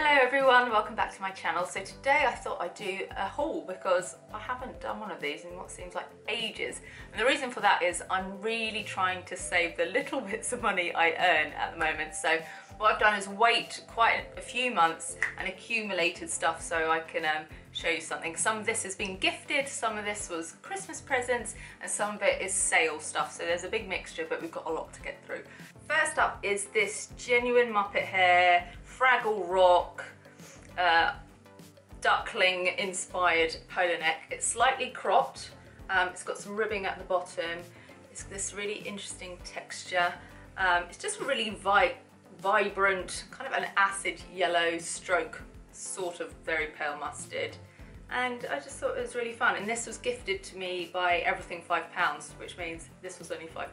Hello everyone, welcome back to my channel. So today I thought I'd do a haul because I haven't done one of these in what seems like ages. And the reason for that is I'm really trying to save the little bits of money I earn at the moment. So what I've done is wait quite a few months and accumulated stuff so I can show you something. Some of this has been gifted, some of this was Christmas presents, and some of it is sale stuff. So there's a big mixture, but we've got a lot to get through. First up is this genuine Muppet hair, Fraggle Rock, duckling inspired polo neck. It's slightly cropped, it's got some ribbing at the bottom, it's this really interesting texture. It's just a really vibrant, kind of an acid yellow stroke, sort of very pale mustard. And I just thought it was really fun. And this was gifted to me by Everything £5, which means this was only £5.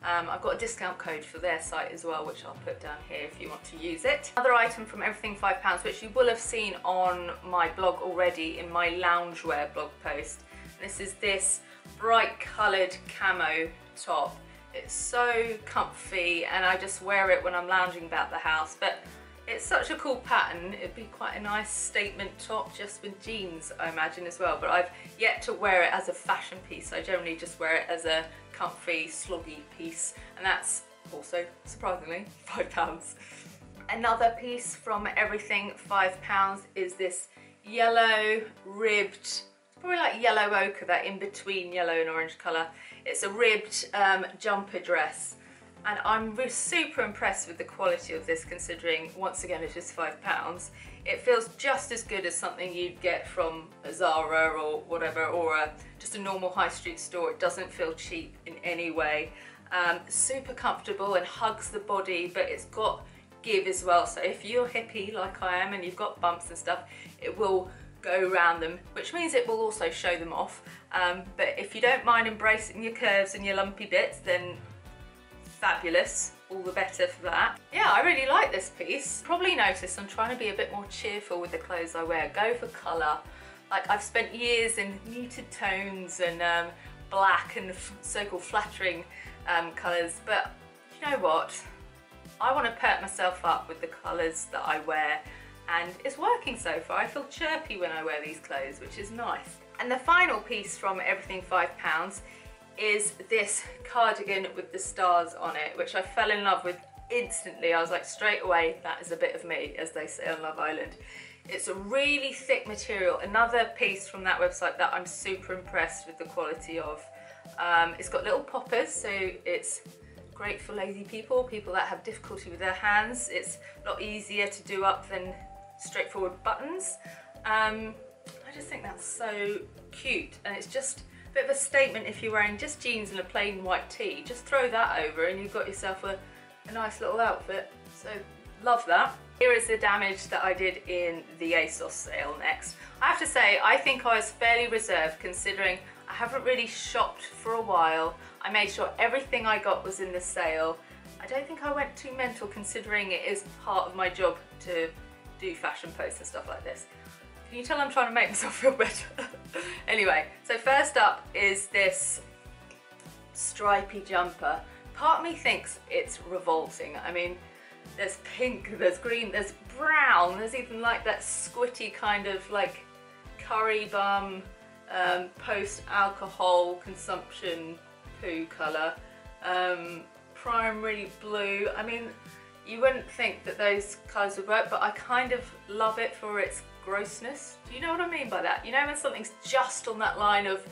I've got a discount code for their site as well, which I'll put down here if you want to use it. Another item from Everything £5, which you will have seen on my blog already in my loungewear blog post. And this is this bright coloured camo top. It's so comfy and I just wear it when I'm lounging about the house. But it's such a cool pattern, it'd be quite a nice statement top just with jeans, I imagine, as well. But I've yet to wear it as a fashion piece. I generally just wear it as a comfy, sloggy piece. And that's also, surprisingly, £5. Another piece from Everything £5 is this yellow ribbed, probably like yellow ochre, that in between yellow and orange colour. It's a ribbed jumper dress. And I'm super impressed with the quality of this, considering, once again, it's just £5. It feels just as good as something you'd get from a Zara or whatever, or just a normal high street store. It doesn't feel cheap in any way. Super comfortable and hugs the body, but it's got give as well. So if you're hippie like I am and you've got bumps and stuff, it will go around them, which means it will also show them off. But if you don't mind embracing your curves and your lumpy bits, then fabulous, all the better for that. Yeah, I really like this piece. Probably noticed I'm trying to be a bit more cheerful with the clothes I wear. Go for colour. Like, I've spent years in muted tones and black and so-called flattering colours, but you know what? I want to perk myself up with the colours that I wear, and it's working so far. I feel chirpy when I wear these clothes, which is nice. And the final piece from Everything £5 is this cardigan with the stars on it, which I fell in love with instantly. I was like, straight away, that is a bit of me, as they say on Love Island. It's a really thick material. Another piece from that website that I'm super impressed with the quality of. It's got little poppers, so it's great for lazy people, people that have difficulty with their hands. It's a lot easier to do up than straightforward buttons. I just think that's so cute, and it's just bit of a statement if you're wearing just jeans and a plain white tee. Just throw that over and you've got yourself a nice little outfit. So love that. Here is the damage that I did in the ASOS sale next. I have to say, I think I was fairly reserved, considering I haven't really shopped for a while. I made sure everything I got was in the sale. I don't think I went too mental, considering it is part of my job to do fashion posts and stuff like this. Can you tell I'm trying to make myself feel better? Anyway, so first up is this stripy jumper. Part of me thinks it's revolting. I mean, there's pink, there's green, there's brown, there's even like that squitty kind of like curry bum, post-alcohol consumption poo colour, primary blue. I mean, you wouldn't think that those colours would work, but I kind of love it for its grossness. Do you know what I mean by that? You know when something's just on that line of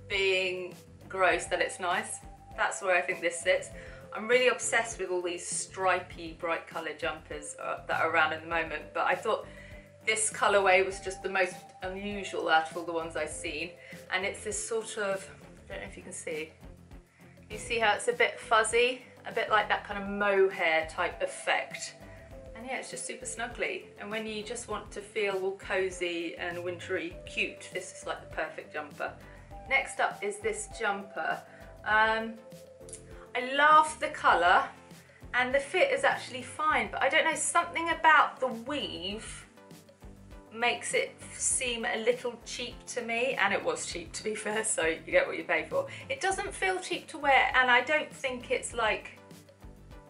being gross that it's nice? That's where I think this sits. I'm really obsessed with all these stripy, bright coloured jumpers that are around at the moment, but I thought this colourway was just the most unusual out of all the ones I've seen. And it's this sort of, I don't know if you can see, you see how it's a bit fuzzy? A bit like that kind of mohair type effect. And yeah, it's just super snuggly. And when you just want to feel all cozy and wintry cute, this is like the perfect jumper. Next up is this jumper. I love the colour and the fit is actually fine, but I don't know, something about the weave makes it seem a little cheap to me, and it was cheap, to be fair, so you get what you pay for. It doesn't feel cheap to wear, and I don't think it's like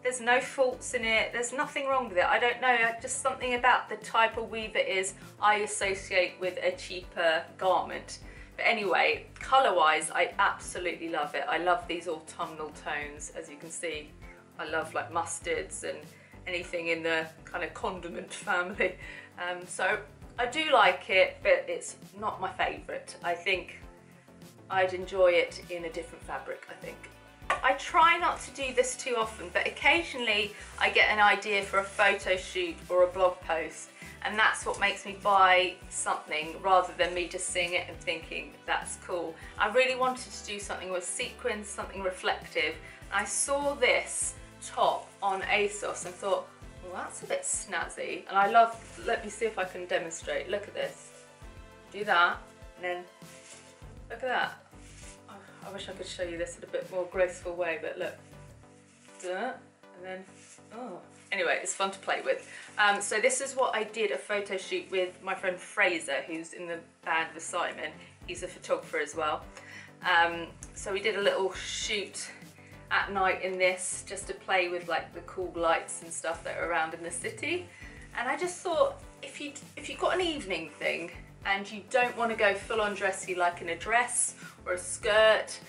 There's no faults in it. There's nothing wrong with it. I don't know, just something about the type of weave it is I associate with a cheaper garment. But anyway, colour-wise, I absolutely love it. I love these autumnal tones, as you can see. I love like mustards and anything in the kind of condiment family. So I do like it, but it's not my favourite. I think I'd enjoy it in a different fabric, I think. I try not to do this too often, but occasionally I get an idea for a photo shoot or a blog post, and that's what makes me buy something rather than me just seeing it and thinking that's cool. I really wanted to do something with sequins, something reflective. And I saw this top on ASOS and thought, well, that's a bit snazzy. And I love, let me see if I can demonstrate. Look at this. Do that, and then look at that. I wish I could show you this in a bit more graceful way, but look. Duh, and then, oh. Anyway, it's fun to play with. So this is what I did a photo shoot with my friend Fraser, who's in the band with Simon. He's a photographer as well. So we did a little shoot at night in this, just to play with like the cool lights and stuff that are around in the city. And I just thought, if you've got an evening thing and you don't want to go full on dressy like in a dress or a skirt,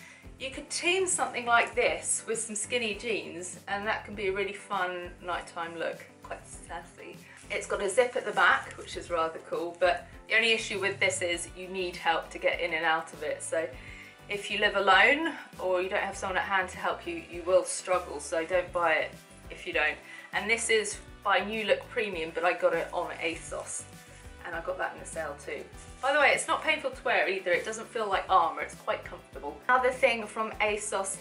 you could team something like this with some skinny jeans, and that can be a really fun nighttime look, quite sassy. It's got a zip at the back, which is rather cool, but the only issue with this is you need help to get in and out of it. So if you live alone or you don't have someone at hand to help you, you will struggle, so don't buy it if you don't. And this is by New Look Premium, but I got it on ASOS, and I got that in the sale too. By the way, it's not painful to wear either. It doesn't feel like armour, it's quite comfortable. Another thing from ASOS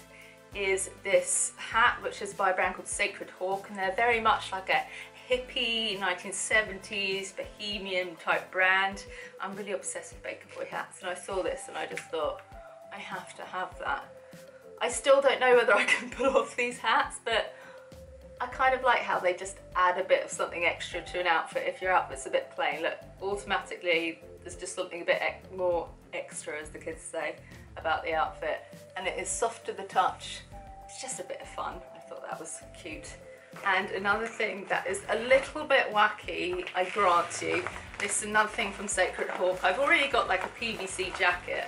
is this hat, which is by a brand called Sacred Hawk, and they're very much like a hippie 1970s bohemian type brand. I'm really obsessed with Baker Boy hats, and I saw this and I just thought, I have to have that. I still don't know whether I can pull off these hats, but I kind of like how they just add a bit of something extra to an outfit if your outfit's a bit plain. Look, automatically there's just something a bit more extra, as the kids say, about the outfit. And it is soft to the touch. It's just a bit of fun. I thought that was cute. And another thing that is a little bit wacky, I grant you, this is another thing from Sacred Hawk. I've already got like a PVC jacket,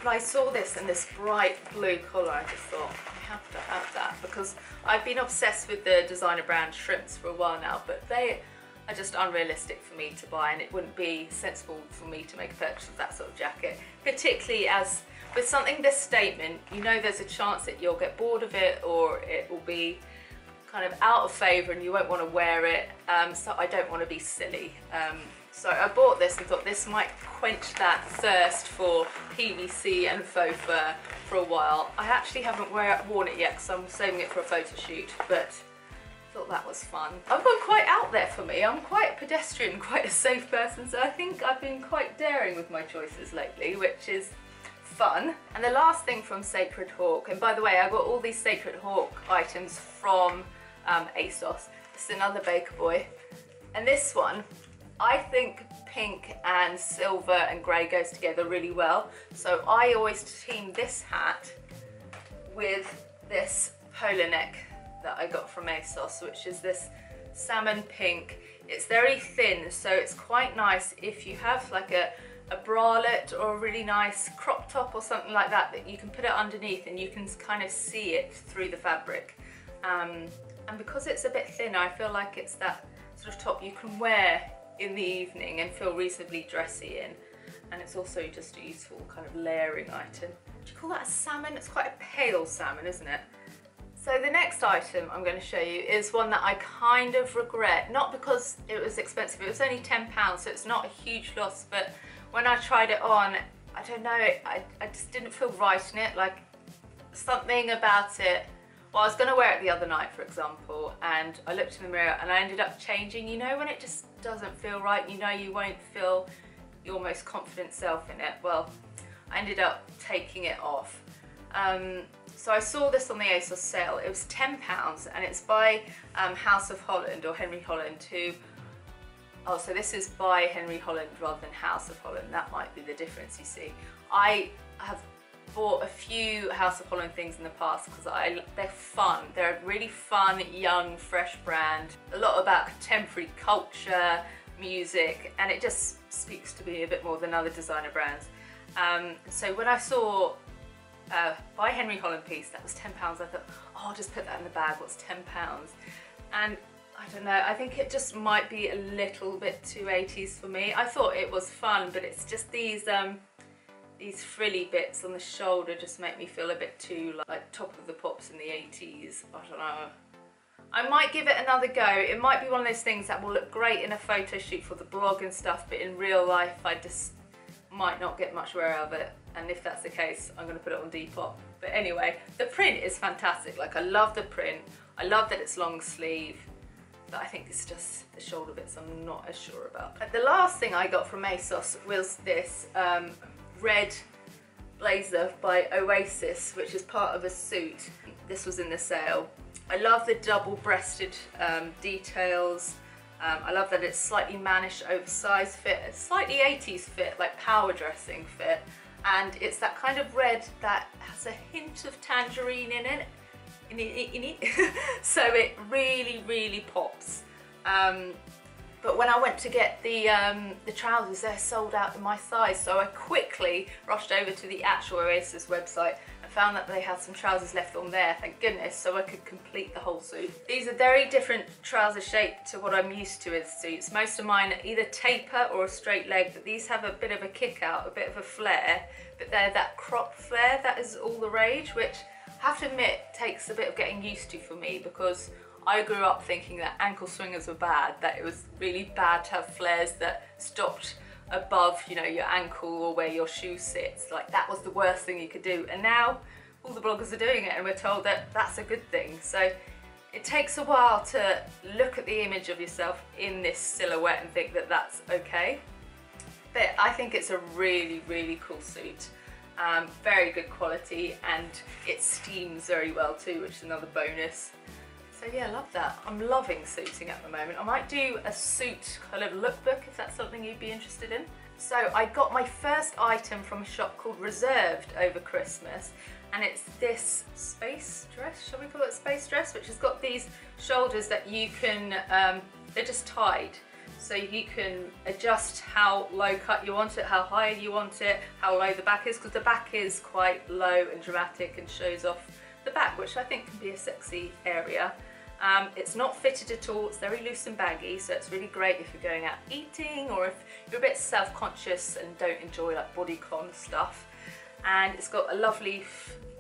but I saw this in this bright blue colour. I just thought, I have to have that, because I've been obsessed with the designer brand Shrimps for a while now, but they are just unrealistic for me to buy, and it wouldn't be sensible for me to make a purchase of that sort of jacket, particularly as with something this statement, you know there's a chance that you'll get bored of it, or it will be kind of out of favour and you won't want to wear it, so I don't want to be silly. So I bought this and thought this might quench that thirst for PVC and faux fur for a while. I actually haven't worn it yet because I'm saving it for a photo shoot, but I thought that was fun. I've gone quite out there for me. I'm quite pedestrian, quite a safe person, so I think I've been quite daring with my choices lately, which is fun. And the last thing from Sacred Hawk, and by the way, I got all these Sacred Hawk items from ASOS. This is another Baker Boy, and this one, I think pink and silver and grey goes together really well. So I always team this hat with this polo neck that I got from ASOS, which is this salmon pink. It's very thin, so it's quite nice if you have like a bralette or a really nice crop top or something like that, that you can put it underneath and you can kind of see it through the fabric. And because it's a bit thinner, I feel like it's that sort of top you can wear in the evening and feel reasonably dressy in. And it's also just a useful kind of layering item. Do you call that a salmon? It's quite a pale salmon, isn't it? So the next item I'm going to show you is one that I kind of regret, not because it was expensive, it was only £10, so it's not a huge loss, but when I tried it on, I don't know, I just didn't feel right in it, like something about it. Well, I was going to wear it the other night, for example, and I looked in the mirror and I ended up changing. You know when it just doesn't feel right, you know you won't feel your most confident self in it? Well, I ended up taking it off. So I saw this on the ASOS sale. It was £10 and it's by House of Holland, or Henry Holland, who... Oh, so this is by Henry Holland rather than House of Holland. That might be the difference, you see. I have bought a few House of Holland things in the past because they're fun. They're a really fun, young, fresh brand. A lot about contemporary culture, music, and it just speaks to me a bit more than other designer brands. So when I saw By Henry Holland piece, that was £10, I thought, oh, I'll just put that in the bag, what's £10? And I don't know, I think it just might be a little bit too 80s for me. I thought it was fun, but it's just these frilly bits on the shoulder just make me feel a bit too like Top of the Pops in the 80s. I don't know. I might give it another go. It might be one of those things that will look great in a photo shoot for the blog and stuff, but in real life I just might not get much wear out of it. And if that's the case, I'm going to put it on Depop. But anyway, the print is fantastic. Like, I love the print. I love that it's long sleeve. But I think it's just the shoulder bits I'm not as sure about. The last thing I got from ASOS was this red blazer by Oasis, which is part of a suit. This was in the sale. I love the double-breasted details. I love that it's slightly mannish, oversized fit, a slightly 80s fit, like power dressing fit. And it's that kind of red that has a hint of tangerine in it. So it really, really pops. But when I went to get the trousers, they're sold out in my size, so I quickly rushed over to the actual Oasis website and found that they had some trousers left on there, thank goodness, so I could complete the whole suit. These are very different trouser shape to what I'm used to with suits. Most of mine are either taper or a straight leg, but these have a bit of a kick out, a bit of a flare, but they're that crop flare that is all the rage, which I have to admit takes a bit of getting used to for me, because I grew up thinking that ankle swingers were bad, that it was really bad to have flares that stopped above, you know, your ankle or where your shoe sits. Like, that was the worst thing you could do. And now all the bloggers are doing it and we're told that that's a good thing. So it takes a while to look at the image of yourself in this silhouette and think that that's okay. But I think it's a really, really cool suit. Very good quality, and it steams very well too, which is another bonus. So yeah, I love that. I'm loving suiting at the moment. I might do a suit kind of lookbook if that's something you'd be interested in. So I got my first item from a shop called Reserved over Christmas, and it's this space dress, shall we call it space dress, which has got these shoulders that you can, they're just tied. So you can adjust how low cut you want it, how high you want it, how low the back is, because the back is quite low and dramatic and shows off the back, which I think can be a sexy area. It's not fitted at all, it's very loose and baggy, so it's really great if you're going out eating or if you're a bit self-conscious and don't enjoy like bodycon stuff. And it's got a lovely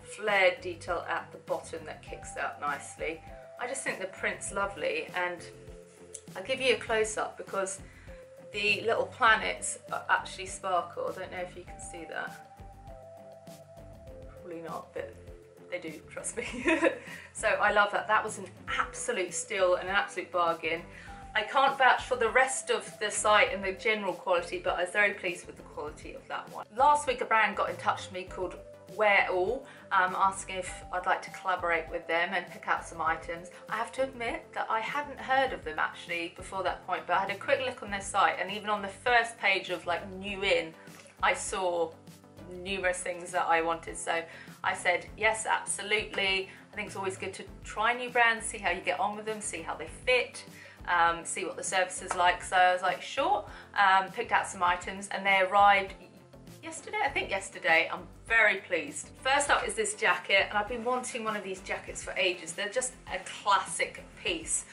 flared detail at the bottom that kicks out nicely. I just think the print's lovely, and I'll give you a close-up because the little planets actually sparkle. I don't know if you can see that. Probably not, but they do, trust me. So I love that. That was an absolute steal and an absolute bargain. I can't vouch for the rest of the site and the general quality, but I was very pleased with the quality of that one. Last week a brand got in touch with me called Wear All, asking if I'd like to collaborate with them and pick out some items. I have to admit that I hadn't heard of them actually before that point, but I had a quick look on their site, and even on the first page of like new in, I saw numerous things that I wanted. So I said yes, absolutely. I think it's always good to try new brands, see how you get on with them, see how they fit, see what the service is like. So I was like, sure, picked out some items, and they arrived yesterday, I think yesterday. I'm very pleased. First up is this jacket, and I've been wanting one of these jackets for ages. They're just a classic piece.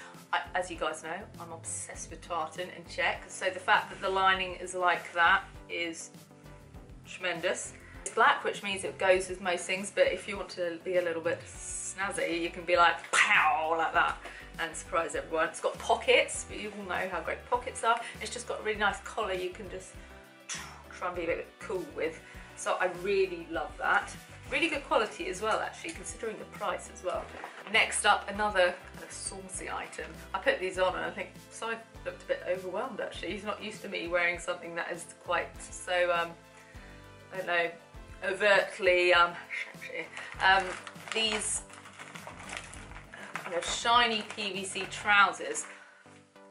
As you guys know, I'm obsessed with tartan and check, so the fact that the lining is like that is tremendous. It's black, which means it goes with most things, but if you want to be a little bit snazzy, you can be like, pow, like that, and surprise everyone. It's got pockets, but you all know how great pockets are. It's just got a really nice collar you can just try and be a bit cool with. So I really love that. Really good quality as well, actually, considering the price as well. Next up, another kind of saucy item. I put these on and I think I looked a bit overwhelmed actually. He's not used to me wearing something that is quite so, I don't know, overtly sexy. These kind of shiny PVC trousers.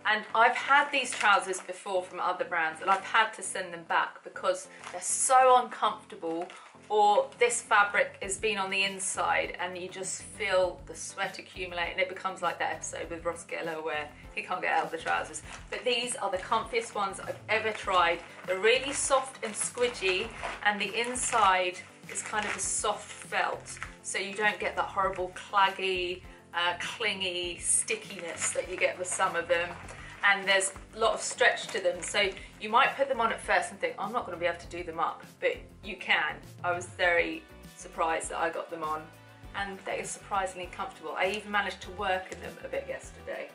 And I've had these trousers before from other brands and I've had to send them back because they're so uncomfortable, or this fabric has been on the inside and you just feel the sweat accumulate, and it becomes like that episode with Ross Geller where he can't get out of the trousers. But these are the comfiest ones I've ever tried. They're really soft and squidgy, and the inside is kind of a soft felt, so you don't get that horrible claggy, clingy stickiness that you get with some of them. And there's a lot of stretch to them, so you might put them on at first and think, I'm not going to be able to do them up, but you can. I was very surprised that I got them on, and they are surprisingly comfortable. I even managed to work in them a bit yesterday.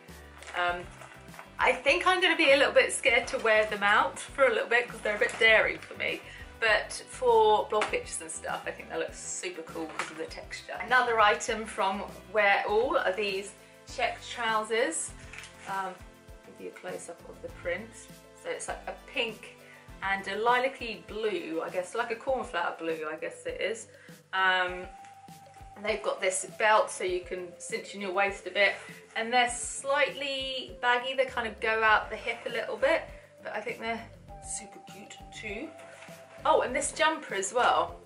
I think I'm going to be a little bit scared to wear them out for a little bit because they're a bit daring for me, but for blog pictures and stuff I think they look super cool because of the texture. Another item from Wear All are these checked trousers. Give you a close-up of the print. So it's like a pink and a lilac-y blue, I guess, like a cornflower blue, I guess it is. And they've got this belt so you can cinch in your waist a bit, and they're slightly baggy. They kind of go out the hip a little bit, but I think they're super cute too. Oh, and this jumper as well,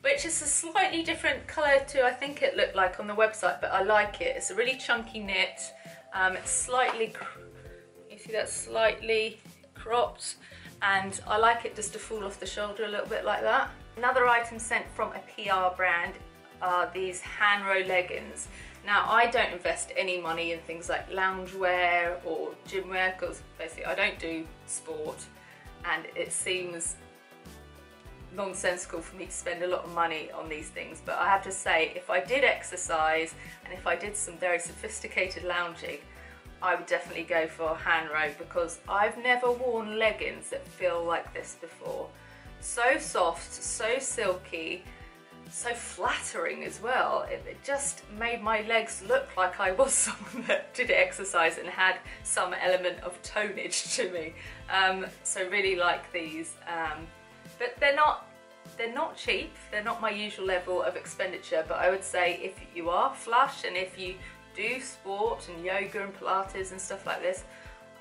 which is a slightly different colour to I think it looked like on the website, but I like it. It's a really chunky knit. It's slightly, you see that's slightly cropped, and I like it just to fall off the shoulder a little bit like that. Another item sent from a PR brand are these hand row leggings. Now I don't invest any money in things like loungewear or gym wear because basically I don't do sport, and it seems nonsensical for me to spend a lot of money on these things. But I have to say, if I did exercise and if I did some very sophisticated lounging, I would definitely go for hand row, because I've never worn leggings that feel like this before. So soft, so silky, so flattering as well. It just made my legs look like I was someone that did exercise and had some element of tonnage to me. So really like these. But they're not cheap. They're not my usual level of expenditure, but I would say if you are flush and if you do sport and yoga and Pilates and stuff like this,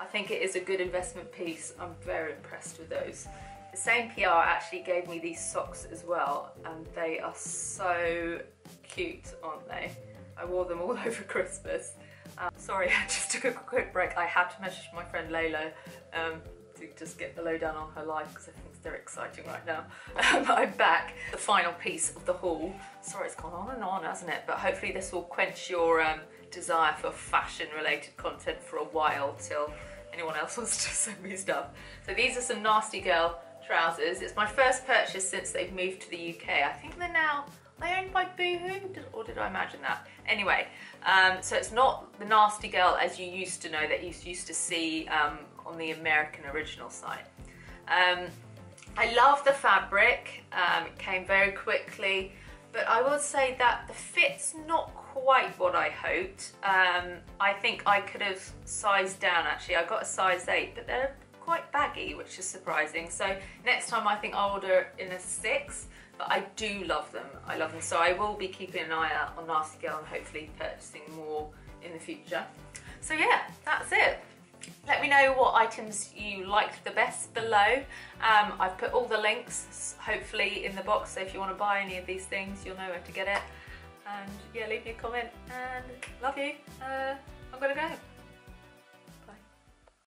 I think it is a good investment piece. I'm very impressed with those. The same PR actually gave me these socks as well, and they are so cute, aren't they? I wore them all over Christmas. Sorry, I just took a quick break. I had to message my friend Layla to just get the lowdown on her life because I think it's very exciting right now. I'm back. The final piece of the haul. Sorry, it's gone on and on, hasn't it? But hopefully this will quench your desire for fashion related content for a while till anyone else wants to send me stuff. So these are some Nasty Girl trousers. It's my first purchase since they've moved to the UK. I think are they owned by Boohoo, or did I imagine that? Anyway, so it's not the Nasty Girl as you used to know, that you used to see on the American original site. I love the fabric. It came very quickly, but I will say that the fit's not quite what I hoped. I think I could have sized down actually. I got a size 8, but they're quite baggy, which is surprising. So next time I think I'll order in a 6, but I do love them. I love them. So I will be keeping an eye out on Nasty Girl and hopefully purchasing more in the future. So yeah, that's it. Let me know what items you liked the best below. I've put all the links hopefully in the box, so if you want to buy any of these things you'll know where to get it. And yeah, leave me a comment, and love you. I'm gonna go.